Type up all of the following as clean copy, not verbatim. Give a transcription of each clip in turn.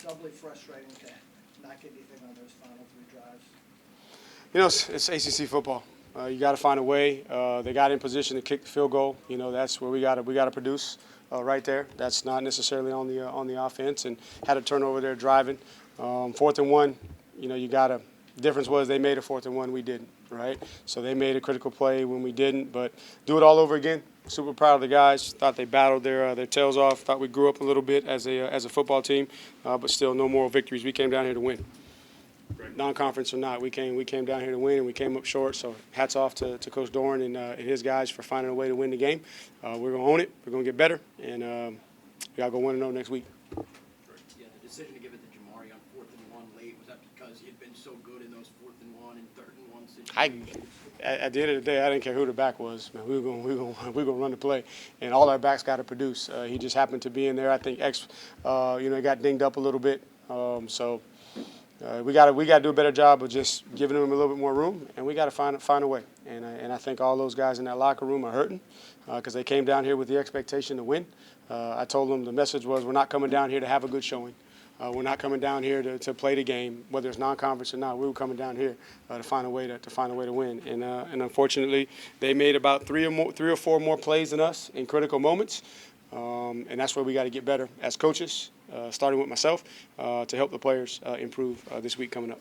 doubly frustrating to not get anything on those final 3 drives? You know, it's ACC football. You got to find a way. They got in position to kick the field goal. You know, that's where we got to produce right there. That's not necessarily on the offense. And had a turnover there driving. 4th and 1. You know, you got to. The difference was they made a 4th and 1. We didn't. Right. So they made a critical play when we didn't. But do it all over again. Super proud of the guys. Thought they battled their tails off. Thought we grew up a little bit as a football team. But still, no moral victories. We came down here to win. Non-conference or not, we came down here to win, and we came up short. So hats off to Coach Doran and his guys for finding a way to win the game. We're going to own it. We're going to get better, and we got to go 1-0 next week. Yeah, the decision to give it to Jamari on 4th and 1 late, was that because he had been so good in those 4th and 1 and 3rd and 1 situations? At the end of the day, I didn't care who the back was. Man, we were gonna run the play, and all our backs got to produce. He just happened to be in there. I think got dinged up a little bit. We got to do a better job of just giving them a little bit more room, and we got to find a way. And I think all those guys in that locker room are hurting because they came down here with the expectation to win. I told them the message was we're not coming down here to have a good showing. We're not coming down here to play the game, whether it's non-conference or not. We were coming down here to find a way to win. And unfortunately, they made about 3 or 4 more plays than us in critical moments. And that's where we got to get better as coaches, starting with myself, to help the players improve this week coming up.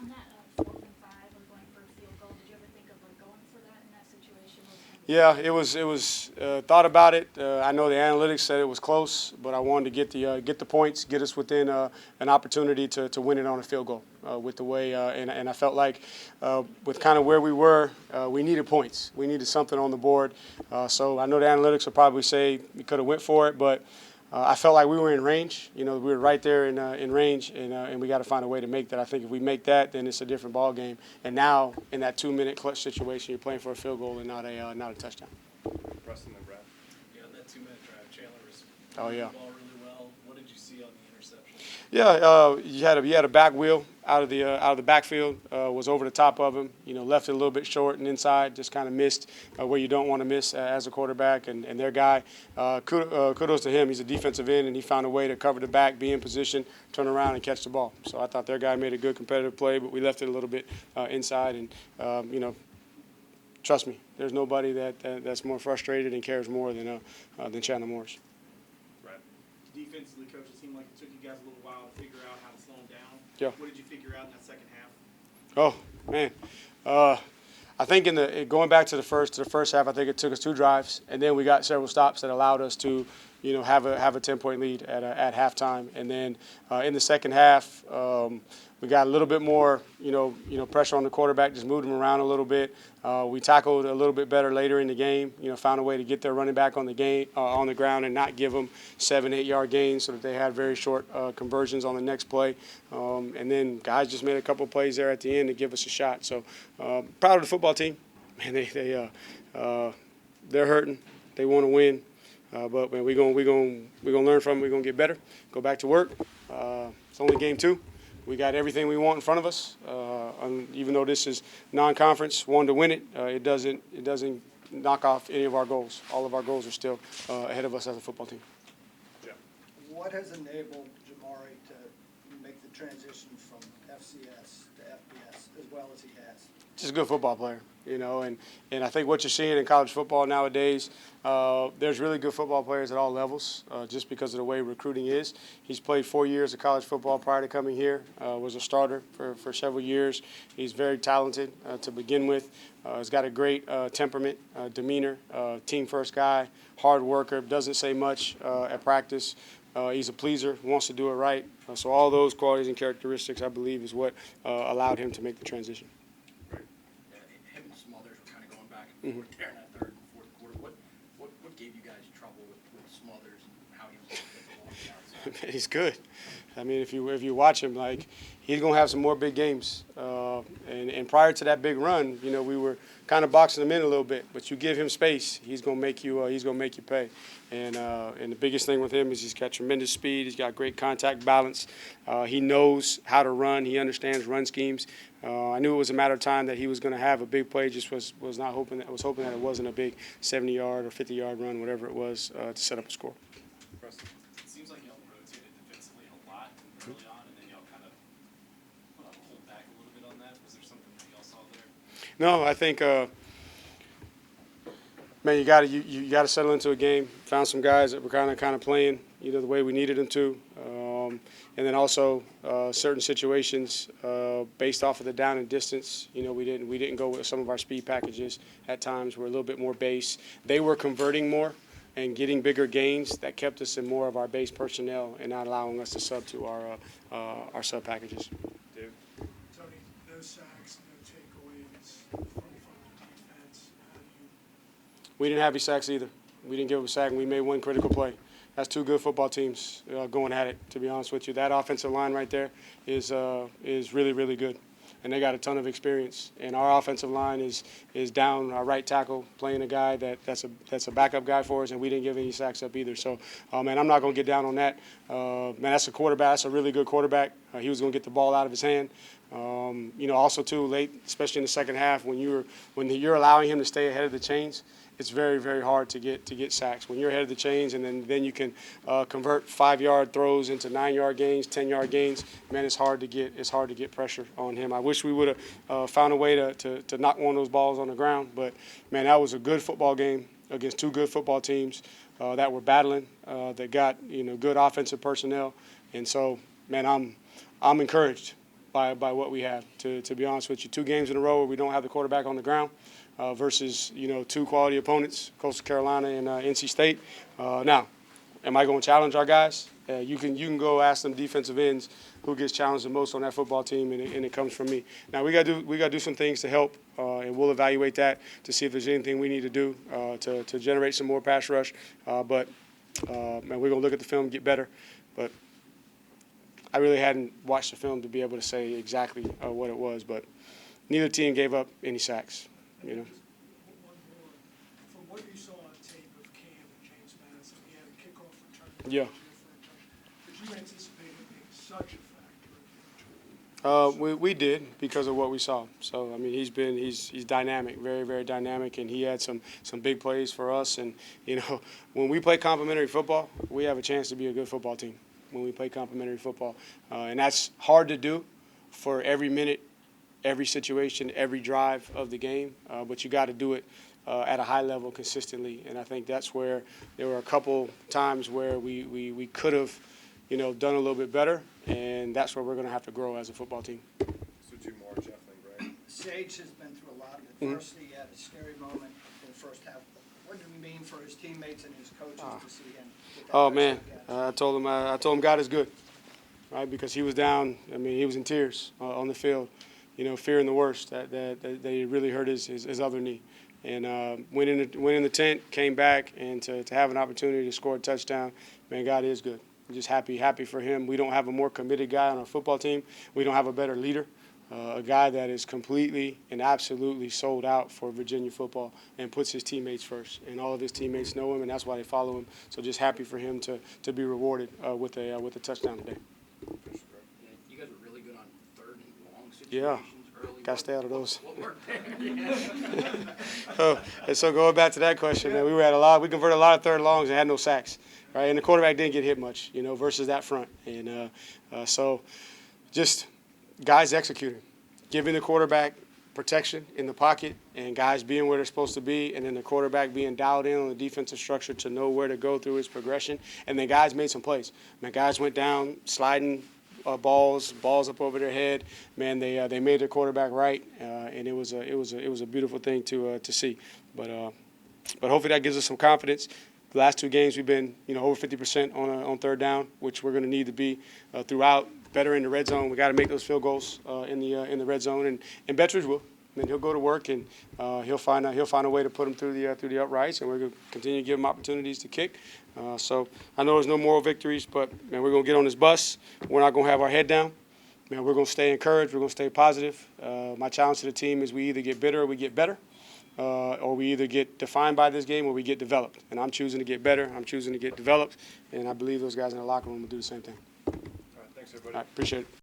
On that 4th and 5, or going for a field goal, did you ever think of going for that in that situation? Yeah, it was thought about it. I know the analytics said it was close, but I wanted to get the points, get us within an opportunity to win it on a field goal with the way. And I felt like with kind of where we were, we needed points. We needed something on the board. So I know the analytics will probably say we could have went for it, but I felt like we were in range. You know, we were right there in range, and we got to find a way to make that. I think if we make that, then it's a different ball game. And now, in that 2-minute clutch situation, you're playing for a field goal and not a touchdown. Preston and Brad. Yeah, that 2-minute drive, Chandler was Oh yeah. the ball really well. What did you see on the interception? Yeah, you had a back wheel out of the backfield, was over the top of him. You know, left it a little bit short and inside, just kind of missed where you don't want to miss as a quarterback. And their guy, kudos to him. He's a defensive end, and he found a way to cover the back, be in position, turn around, and catch the ball. So I thought their guy made a good competitive play, but we left it a little bit inside. And you know, trust me, there's nobody that's more frustrated and cares more than Chandler Morris. Defensively, coach, it seemed like it took you guys a little while to figure out how to slow them down. Yeah. What did you figure out in that second half? Oh man, I think going back to the first half, I think it took us 2 drives, and then we got several stops that allowed us to, you know, have a 10-point lead at halftime, and then in the second half. We got a little bit more, you know, pressure on the quarterback, just moved him around a little bit. We tackled a little bit better later in the game. You know, found a way to get their running back on the ground and not give them 7-8 yard gains, so that they had very short conversions on the next play. And then guys just made a couple of plays there at the end to give us a shot. So proud of the football team. Man, they're hurting. They want to win. But man, we're gonna learn from it. We're gonna get better. Go back to work. It's only game 2. We got everything we want in front of us. Even though this is non-conference, one to win it, it doesn't knock off any of our goals. All of our goals are still ahead of us as a football team. Yeah. What has enabled Jamari to make the transition from FCS to FBS as well as he has? Just a good football player, you know, and I think what you're seeing in college football nowadays, there's really good football players at all levels, just because of the way recruiting is. He's played 4 years of college football prior to coming here, was a starter for several years. He's very talented to begin with. He's got a great temperament, demeanor, team-first guy, hard worker, doesn't say much at practice. He's a pleaser, wants to do it right. So all those qualities and characteristics, I believe, is what allowed him to make the transition. Him and Smothers were kind of going back and forth there in that 3rd and 4th quarter. What gave you guys trouble with Smothers and how he was able to get the ball on the outside? He's good. I mean, if you watch him, like, he's gonna have some more big games. And prior to that big run, you know, we were kind of boxing him in a little bit. But you give him space, he's gonna make you pay. And the biggest thing with him is he's got tremendous speed. He's got great contact balance. He knows how to run. He understands run schemes. I knew it was a matter of time that he was going to have a big play. Just was hoping that it wasn't a big 70-yard or 50-yard run, whatever it was, to set up a score. It seems like y'all rotated defensively a early on, and then y'all kind of pulled back a little bit on that? Was there something that y'all saw there? No, I think, man, you gotta settle into a game. Found some guys that were kind of playing, the way we needed them to, and then also certain situations based off of the down and distance. We didn't go with some of our speed packages at times. We're a little bit more base. They were converting more and getting bigger gains that kept us in more of our base personnel and not allowing us to sub to our sub packages. Dave? Tony, no sacks, no takeaways from the defense. We didn't have any sacks either. We didn't give up a sack, and we made one critical play. That's two good football teams going at it, to be honest with you. That offensive line right there is really, really good, and they got a ton of experience. And our offensive line is down our right tackle, playing a guy that's a backup guy for us, and we didn't give any sacks up either. So, man, I'm not going to get down on that. Man, that's a quarterback. That's a really good quarterback. He was going to get the ball out of his hand. Also too late, especially in the second half, when you're allowing him to stay ahead of the chains, it's very, very hard to get sacks. When you're ahead of the chains and then you can convert 5-yard throws into 9-yard gains, 10-yard gains, man, it's hard to get pressure on him. I wish we would have found a way to knock one of those balls on the ground, but man, that was a good football game against two good football teams that were battling, that got good offensive personnel, and so man, I'm encouraged by what we have. To be honest with you, 2 games in a row where we don't have the quarterback on the ground. Versus 2 quality opponents, Coastal Carolina and NC State. Now, am I going to challenge our guys? You can go ask them defensive ends who gets challenged the most on that football team, and it comes from me. Now we got to do some things to help, and we'll evaluate that to see if there's anything we need to do to generate some more pass rush. But man, we're gonna look at the film and get better. But I really hadn't watched the film to be able to say exactly what it was. But neither team gave up any sacks. One more. From what you saw on tape of Cam and James Madison, he had a kickoff return. Yeah. Did you anticipate him being such a factor? We did because of what we saw. So I mean, he's dynamic, very, very dynamic, and he had some big plays for us. And when we play complementary football, we have a chance to be a good football team. When we play complementary football, and that's hard to do for every minute, every situation, every drive of the game, but you got to do it at a high level consistently. And I think that's where there were a couple times where we could have, done a little bit better, and that's where we're going to have to grow as a football team. So 2 more, Jeff and Greg. Sage has been through a lot of adversity. He had a scary moment in the first half. What did it mean for his teammates and his coaches to see him get that Oh man, attitude? I told him God is good, right? Because he was down. I mean, he was in tears on the field. Fearing the worst, that he really hurt his other knee. And went in the tent, came back, and to have an opportunity to score a touchdown, man, God is good. I'm just happy for him. We don't have a more committed guy on our football team. We don't have a better leader, a guy that is completely and absolutely sold out for Virginia football and puts his teammates first. And all of his teammates know him, and that's why they follow him. So just happy for him to be rewarded with a touchdown today. You guys were really good on 3rd and long situations. Yeah. Early. Got to stay out of those. What worked there? And so going back to that question, man, we converted a lot of 3rd and longs and had no sacks, right? And the quarterback didn't get hit much, versus that front. And so just guys executing, giving the quarterback protection in the pocket and guys being where they're supposed to be, and then the quarterback being dialed in on the defensive structure to know where to go through his progression. And then guys made some plays. Man, guys went down, sliding balls up over their head. Man, they made their quarterback right, and it was a beautiful thing to see. But hopefully that gives us some confidence. The last 2 games we've been over 50% on 3rd down, which we're going to need to be throughout. Better in the red zone. We got to make those field goals in the red zone, and Betridge will. And he'll go to work, and he'll find a way to put them through the uprights, and we're going to continue to give him opportunities to kick. So I know there's no moral victories, but man, we're going to get on this bus. We're not going to have our head down. Man, we're going to stay encouraged. We're going to stay positive. My challenge to the team is we either get bitter or we get better, or we either get defined by this game or we get developed. And I'm choosing to get better. I'm choosing to get developed, and I believe those guys in the locker room will do the same thing. All right, thanks, everybody. All right, appreciate it.